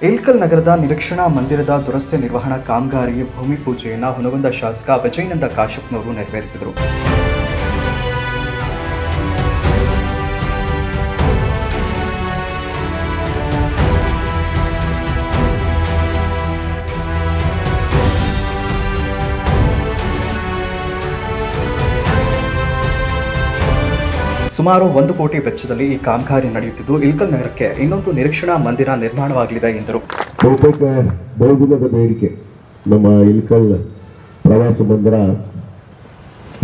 ಇಲ್ಕಲ್ ನಗರದ ನಿರೀಕ್ಷಣಾ ಮಂದಿರದ ದುರಸ್ತಿ ನಿರ್ವಹಣಾ ಕಾಮಗಾರಿ ಭೂಮಿ ಪೂಜೆಯನ್ನು ಹುನಗುಂದ ಶಾಸಕ ವಿಜಯಾನಂದ ಕಾಶ್ಯಪ್ನವರು ನೆರವೇರಿಸಿದರು. ಸುಮಾರು 1 ಕೋಟಿ ವೆಚ್ಚದಲ್ಲಿ ಈ ಕಾಮಗಾರಿ ನಡೆಯುತ್ತಿದ್ದು ಇಲ್ಕಲ್ ನಗರಕ್ಕೆ ಇನ್ನೊಂದು ನಿರೀಕ್ಷಣಾ ಮಂದಿರ ನಿರ್ಮಾಣವಾಗಲಿದೆ ಎಂದರು. ಬಹುತೇಕ ಬಹುದಿನದ ಬೇಡಿಕೆ ನಮ್ಮ ಇಲ್ಕಲ್ ಪ್ರವಾಸ ಮಂದಿರ,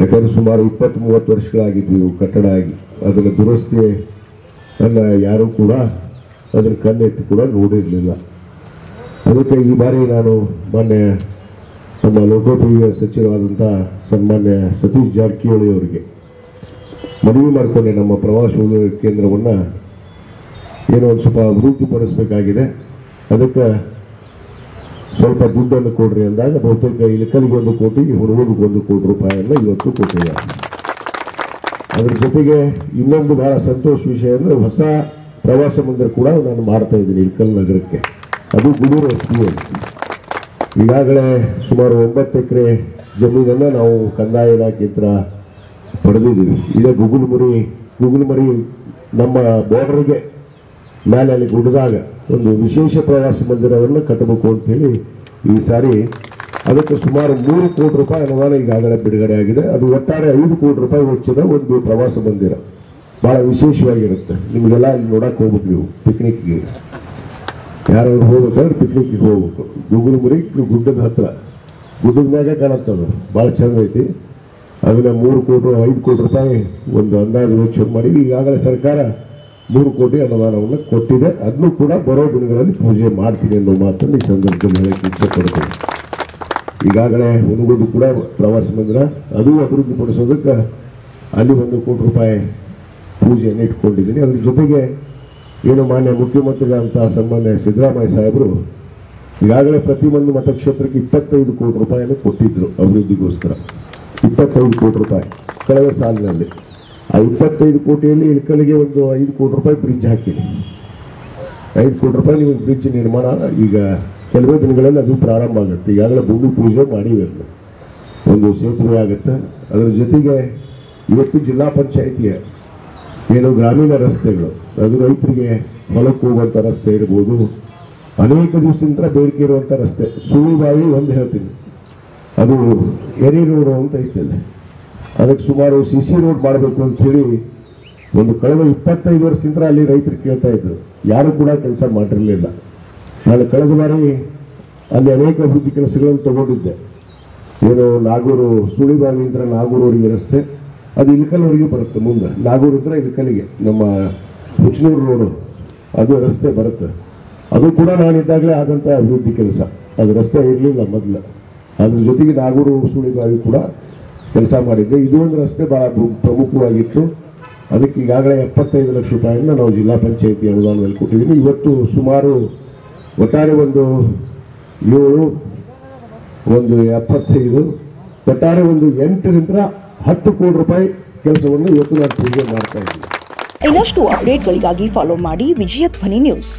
ಯಾಕಂದರೆ ಸುಮಾರು 20-30 ವರ್ಷಗಳಾಗಿದ್ವು ಕಟ್ಟಡ ಆಗಿ. ಅದರ ದುರಸ್ತಿ ಯಾರೂ ಕೂಡ ಅದರ ಕಣ್ಣೆತ್ತಿ ಕೂಡ ನೋಡಿರಲಿಲ್ಲ. ಅದಕ್ಕೆ ಈ ಬಾರಿ ನಾನು ಮಾನ್ಯ ನಮ್ಮ ಲೋಕೋಪಯೋಗಿ ಸಚಿವರಾದಂಥ ಸನ್ಮಾನ್ಯ ಸತೀಶ್ ಜಾರಕಿಹೊಳಿ ಅವರಿಗೆ ಮನವಿ ಮಾಡಿಕೊಂಡೆ, ನಮ್ಮ ಪ್ರವಾಸೋದ್ಯಮ ಕೇಂದ್ರವನ್ನು ಏನೋ ಒಂದು ಸ್ವಲ್ಪ ಅಭಿವೃದ್ಧಿಪಡಿಸಬೇಕಾಗಿದೆ, ಅದಕ್ಕೆ ಸ್ವಲ್ಪ ದುಡ್ಡನ್ನು ಕೊಡ್ರಿ ಅಂದಾಗ ಬಹುತೇಕ ಇಲ್ಕಲ್ಗೆ 1 ಕೋಟಿ, ಹುನಗುಂದಕ್ಕೆ 1 ಕೋಟಿ ರೂಪಾಯಿಯನ್ನು ಇವತ್ತು ಕೊಟ್ಟಿದ್ದಾರೆ. ಅದ್ರ ಜೊತೆಗೆ ಇನ್ನೊಂದು ಬಹಳ ಸಂತೋಷ ವಿಷಯ ಅಂದರೆ ಹೊಸ ಪ್ರವಾಸ ಮಂದಿರ ಕೂಡ ನಾನು ಮಾಡ್ತಾ ಇದ್ದೀನಿ ಇಲ್ಕಲ್ ನಗರಕ್ಕೆ. ಅದು ಗುಡೂರು SPL. ಈಗಾಗಲೇ ಸುಮಾರು 9 ಎಕರೆ ಜಮೀನನ್ನು ನಾವು ಕಂದಾಯ ಇಲಾಖೆ ಹತ್ರ ಪಡೆದಿದ್ದೀವಿ. ಈಗ ಗುಗುಲ್ಮರಿ ನಮ್ಮ ಬಾರ್ಡರ್ಗೆ ಮೇಲೆ ಅಲ್ಲಿ ಗುಡ್ಡದಾಗ ಒಂದು ವಿಶೇಷ ಪ್ರವಾಸ ಮಂದಿರವನ್ನು ಕಟ್ಟಬೇಕು ಅಂತೇಳಿ ಈ ಸಾರಿ ಅದಕ್ಕೆ ಸುಮಾರು 3 ಕೋಟಿ ರೂಪಾಯಿ ಅನುದಾನ ಈಗಾಗಲೇ ಬಿಡುಗಡೆ ಆಗಿದೆ. ಅದು ಒಟ್ಟಾರೆ 5 ಕೋಟಿ ರೂಪಾಯಿ ವೆಚ್ಚದ ಒಂದು ಪ್ರವಾಸ ಮಂದಿರ, ಬಹಳ ವಿಶೇಷವಾಗಿರುತ್ತೆ. ನಿಮಗೆಲ್ಲ ಅಲ್ಲಿ ನೋಡಕ್ಕೆ ಹೋಗ್ಬೇಕು, ನೀವು ಪಿಕ್ನಿಕ್ಗೆ ಯಾರಾದ್ರು ಹೋಗ್ಬೇಕಾದ್ರೆ ಪಿಕ್ನಿಕ್ಗೆ ಹೋಗ್ಬೇಕು. ಗುಗುಲ್ಮರಿ ಗುಡ್ಡದ ಹತ್ರ, ಗುಡ್ಡದ ಮ್ಯಾಗ ಕಾಣುತ್ತದು, ಭಾಳ ಚಂದ ಐತಿ. ಅದನ್ನ 3 ಕೋಟಿ 5 ಕೋಟಿ ರೂಪಾಯಿ ಒಂದು ಅಂದಾಜು ವೆಚ್ಚ ಮಾಡಿ ಈಗಾಗಲೇ ಸರ್ಕಾರ 3 ಕೋಟಿ ಅನುದಾನವನ್ನು ಕೊಟ್ಟಿದೆ. ಅದನ್ನು ಕೂಡ ಬರೋ ದಿನಗಳಲ್ಲಿ ಪೂಜೆ ಮಾಡ್ತೀನಿ ಅನ್ನೋ ಮಾತನ್ನು ಈ ಸಂದರ್ಭದಲ್ಲಿ ಹೇಳಕ್ಕೆ ಇಷ್ಟಪಡ್ತೀನಿ. ಈಗಾಗಲೇ ಹುನಗುಂದ ಕೂಡ ಪ್ರವಾಸ ಮಂದಿರ ಅದು ಅಭಿವೃದ್ಧಿಪಡಿಸೋದಕ್ಕೆ ಅಲ್ಲಿ 1 ಕೋಟಿ ರೂಪಾಯಿ ಪೂಜೆಯನ್ನು ಇಟ್ಕೊಂಡಿದ್ದೀನಿ. ಅದ್ರ ಜೊತೆಗೆ ಏನು ಮಾನ್ಯ ಮುಖ್ಯಮಂತ್ರಿಗಳಂತ ಸನ್ಮಾನ್ಯ ಸಿದ್ದರಾಮಯ್ಯ ಸಾಹೇಬರು ಈಗಾಗಲೇ ಪ್ರತಿ ಒಂದು ಮತಕ್ಷೇತ್ರಕ್ಕೆ 25 ಕೋಟಿ ರೂಪಾಯಿಯನ್ನು ಕೊಟ್ಟಿದ್ದರು ಅಭಿವೃದ್ಧಿಗೋಸ್ಕರ. 25 ಕೋಟಿ ರೂಪಾಯಿ ಕಳೆದ ಸಾಲಿನಲ್ಲಿ. ಆ 25 ಕೋಟಿಯಲ್ಲಿ ಇಲ್ಕಲ್ಗೆ ಒಂದು 5 ಕೋಟಿ ರೂಪಾಯಿ ಬ್ರಿಡ್ಜ್ ಹಾಕಿದೆ. 5 ಕೋಟಿ ರೂಪಾಯಿ ನೀವು ಬ್ರಿಡ್ಜ್ ನಿರ್ಮಾಣ ಈಗ ಕೆಲವೇ ದಿನಗಳಲ್ಲಿ ಅದು ಪ್ರಾರಂಭ ಆಗುತ್ತೆ. ಈಗಾಗಲೇ ಭೂಮಿ ಪೂಜೆ ಮಾಡಿವೆ, ಒಂದು ಸೇತುವೆ ಆಗುತ್ತೆ. ಅದರ ಜೊತೆಗೆ ಇವತ್ತು ಜಿಲ್ಲಾ ಪಂಚಾಯಿತಿಯ ಏನು ಗ್ರಾಮೀಣ ರಸ್ತೆಗಳು, ಅದು ರೈತರಿಗೆ ಹೊಲಕ್ಕೆ ಹೋಗುವಂಥ ರಸ್ತೆ ಇರ್ಬೋದು, ಅನೇಕ ದಿವಸದಿಂದ ಬೇಡಿಕೆ ಇರುವಂಥ ರಸ್ತೆ. ಸುಳಿಬಾವಿ ಒಂದು ಹೇಳ್ತೀನಿ, ಅದು ಎರಿ ರೋಡ್ ಅಂತ ಐತಲ್ಲ, ಅದಕ್ಕೆ ಸುಮಾರು CC ರೋಡ್ ಮಾಡಬೇಕು ಅಂತ ಹೇಳಿ ಒಂದು ಕಳೆದ 25 ವರ್ಷದಿಂದ ಅಲ್ಲಿ ರೈತರು ಕೇಳ್ತಾ ಇದ್ರು, ಯಾರು ಕೂಡ ಕೆಲಸ ಮಾಡಿರಲಿಲ್ಲ. ನಾನು ಕಳೆದ ಬಾರಿ ಅಲ್ಲಿ ಅನೇಕ ಅಭಿವೃದ್ಧಿ ಕೆಲಸಗಳನ್ನು ತಗೊಂಡಿದ್ದೆ. ಏನು ನಾಗೂರು ಸುಳಿಬಾವಿಯಿಂದ ನಾಗೂರವರೆಗೆ ರಸ್ತೆ, ಅದು ಇಲ್ಕಲ್ವರೆಗೆ ಬರುತ್ತೆ. ಮುಂದೆ ನಾಗೂರಿಂದ ಇಲ್ಕಲ್ಗೆ ನಮ್ಮ ಹುಚ್ಚನೂರು ರೋಡು ಅದು ರಸ್ತೆ ಬರುತ್ತೆ. ಅದು ಕೂಡ ನಾನಿದ್ದಾಗಲೇ ಆದಂಥ ಅಭಿವೃದ್ಧಿ ಕೆಲಸ. ಅದು ರಸ್ತೆ ಇರಲಿಲ್ಲ ಮೊದಲು. ಅದ್ರ ಜೊತೆಗೆ ನಾಗೂರು ಸುಳಿಬಾವಿ ಕೂಡ ಕೆಲಸ ಮಾಡಿದ್ದೆ. ಇದು ಒಂದು ರಸ್ತೆ ಬಹಳ ಪ್ರಮುಖವಾಗಿತ್ತು. ಅದಕ್ಕೆ ಈಗಾಗಲೇ 75 ಲಕ್ಷ ರೂಪಾಯಿಯನ್ನು ನಾವು ಜಿಲ್ಲಾ ಪಂಚಾಯಿತಿ ಅನುದಾನದಲ್ಲಿ ಕೊಟ್ಟಿದ್ದೀವಿ. ಇವತ್ತು ಸುಮಾರು ಒಟ್ಟಾರೆ ಒಂದು 7, ಒಂದು 75, ಒಟ್ಟಾರೆ ಒಂದು 8ರಿಂದ 10 ಕೋಟಿ ರೂಪಾಯಿ ಕೆಲಸವನ್ನು ಇವತ್ತು ನಾನು ಪೂಜೆ ಮಾಡ್ತಾ ಇದ್ದೀನಿ. ಇನ್ನಷ್ಟು ಅಪ್ಡೇಟ್ಗಳಿಗಾಗಿ ಫಾಲೋ ಮಾಡಿ ವಿಜಯ ಧ್ವನಿ ನ್ಯೂಸ್.